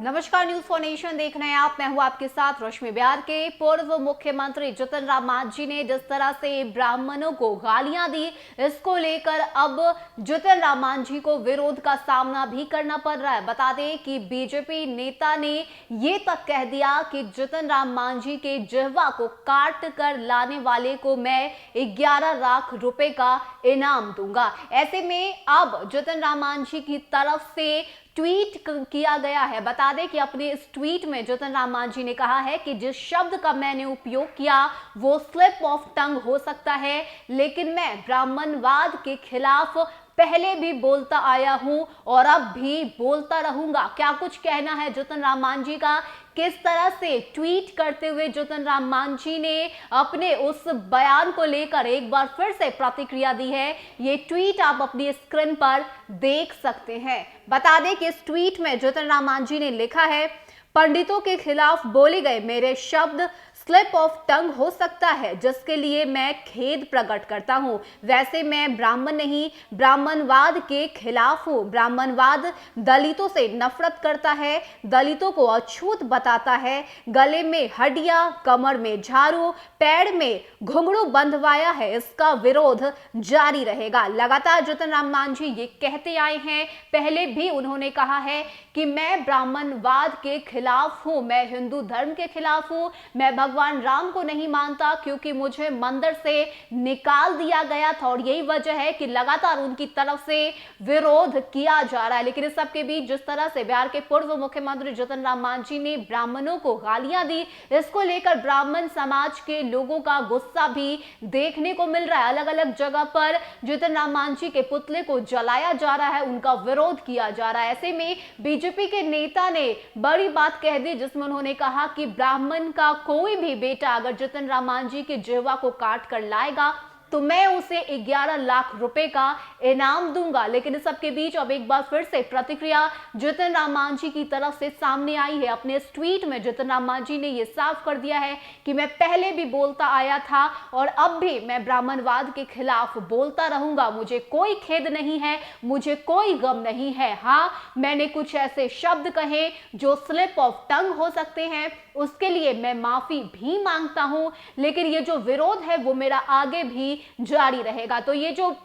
नमस्कार, news for nation देख रहे हैं आप। मैं हूं आपके साथ रश्मि। बिहार के पूर्व मुख्यमंत्री जीतन राम मांझी ने जिस तरह से ब्राह्मणों को गालियां दी, इसको लेकर अब जीतन राम मांझी को विरोध का सामना भी करना पड़ रहा है। बता दें कि बीजेपी नेता ने ये तक कह दिया कि जीतन राम मांझी के जिह्वा को काट कर लाने वाले को मैं 11 लाख रुपए का इनाम दूंगा। ऐसे में अब जीतन राम मांझी की तरफ से ट्वीट किया गया है। बता दें कि अपने इस ट्वीट में जीतन राम मांझी ने कहा है कि जिस शब्द का मैंने उपयोग किया वो स्लिप ऑफ टंग हो सकता है, लेकिन मैं ब्राह्मणवाद के खिलाफ पहले भी बोलता आया हूं और अब भी बोलता रहूंगा। क्या कुछ कहना है जीतन राम मांझी का, किस तरह से ट्वीट करते हुए जीतन राम मांझी ने अपने उस बयान को लेकर एक बार फिर से प्रतिक्रिया दी है। ये ट्वीट आप अपनी स्क्रीन पर देख सकते हैं। बता दें कि इस ट्वीट में जीतन राम मांझी ने लिखा है, पंडितों के खिलाफ बोले गए मेरे शब्द स्लिप ऑफ टंग हो सकता है, जिसके लिए मैं खेद प्रकट करता हूं। वैसे मैं ब्राह्मण नहीं, ब्राह्मणवाद के खिलाफ हूं। ब्राह्मणवाद दलितों से नफरत करता है, दलितों को अछूत बताता है, गले में हड्डियां, कमर में झाड़ू, पैर में घुंघरू बंधवाया है। इसका विरोध जारी रहेगा। लगातार जीतन राम मांझी ये कहते आए हैं, पहले भी उन्होंने कहा है कि मैं ब्राह्मणवाद के खिलाफ हूं, मैं हिंदू धर्म के खिलाफ हूं, मैं भगवान राम को नहीं मानता क्योंकि मुझे मंदिर से निकाल दिया गया था, और यही वजह है कि लगातार उनकी तरफ से विरोध किया जा रहा है। लेकिन इस सबके बीच जिस तरह से बिहार के पूर्व मुख्यमंत्री जीतन राम मांझी ने ब्राह्मणों को गालियां दी, इसको लेकर ब्राह्मण समाज के लोगों का गुस्सा भी देखने को मिल रहा है। अलग अलग जगह पर जीतन राम मांझी के पुतले को जलाया जा रहा है, उनका विरोध किया जा रहा है। ऐसे में बीजेपी के नेता ने बड़ी बात कह दी, जिसमें उन्होंने कहा कि ब्राह्मण का कोई भी बेटा अगर जीतन राम मांझी के जिह्वा को काट कर लाएगा तो मैं उसे 11 लाख रुपए का इनाम दूंगा। लेकिन इस सबके बीच अब एक बार फिर से प्रतिक्रिया जीतन राम मांझी की तरफ से सामने आई है। अपने इस ट्वीट में जीतन राम मांझी ने यह साफ कर दिया है कि मैं पहले भी बोलता आया था और अब भी मैं ब्राह्मणवाद के खिलाफ बोलता रहूंगा। मुझे कोई खेद नहीं है, मुझे कोई गम नहीं है। हाँ, मैंने कुछ ऐसे शब्द कहे जो स्लिप ऑफ टंग हो सकते हैं, उसके लिए मैं माफी भी मांगता हूं, लेकिन ये जो विरोध है वो मेरा आगे भी जारी रहेगा। तो ये जो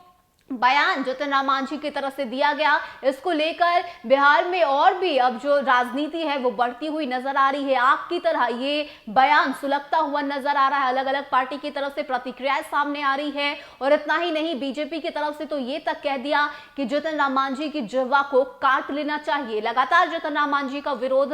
बयान जीतन राम मांझी की तरफ से दिया गया, इसको लेकर बिहार में और भी अब जो राजनीति है वो बढ़ती हुई नजर आ रही है। आग की तरह ये बयान सुलगता हुआ नजर आ रहा है। अलग अलग पार्टी की तरफ से प्रतिक्रियाएं सामने आ रही है, और इतना ही नहीं, बीजेपी की तरफ से तो ये तक कह दिया कि जीतन राम मांझी की जिह्वा को काट लेना चाहिए। लगातार जीतन राम मांझी का विरोध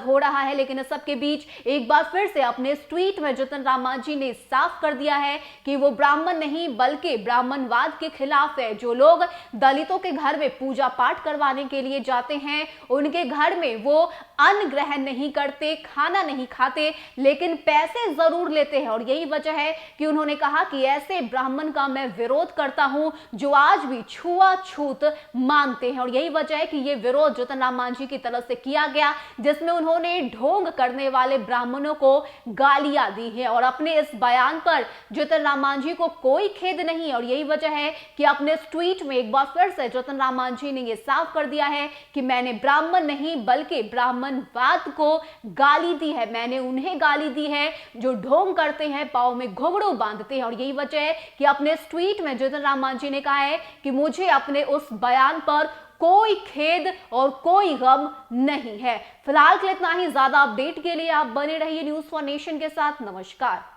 हो रहा है, लेकिन इस सबके बीच एक बार फिर से अपने इस ट्वीट में जीतन राम मांझी ने साफ कर दिया है कि वो ब्राह्मण नहीं बल्कि ब्राह्मणवाद के खिलाफ है। जो लोग दलितों के घर में पूजा पाठ करवाने के लिए जाते हैं, उनके घर में वो अन्न ग्रहण नहीं करते, खाना नहीं खाते, लेकिन पैसे जरूर लेते हैं। और यही वजह है कि उन्होंने कहा कि ऐसे ब्राह्मण का मैं विरोध करता हूं जो आज भी छुआछूत मांगते हैं। और यही वजह है कि ये विरोध जीतन राम मांझी की तरफ से किया गया, जिसमें उन्होंने ढोंग करने वाले ब्राह्मणों को गालियां दी है। और अपने इस बयान पर जीतन राम मांझी को कोई खेद नहीं, और यही वजह है कि अपने इस ट्वीट में एक बार फिर से जीतन राम मांझी ने यह साफ कर दिया है कि मैंने ब्राह्मण नहीं बल्कि ब्राह्मणवाद को गाली दी है। मैंने उन्हें गाली दी है जो ढोंग करते हैं, पांव में घुंघरू बांधते हैं। और यही वजह है कि अपने इस ट्वीट में जीतन राम मांझी ने कहा है कि मुझे अपने उस बयान पर कोई खेद और कोई गम नहीं है। फिलहाल के लिए इतना ही। ज्यादा अपडेट के लिए आप बने रहिए न्यूज फॉर नेशन के साथ। नमस्कार।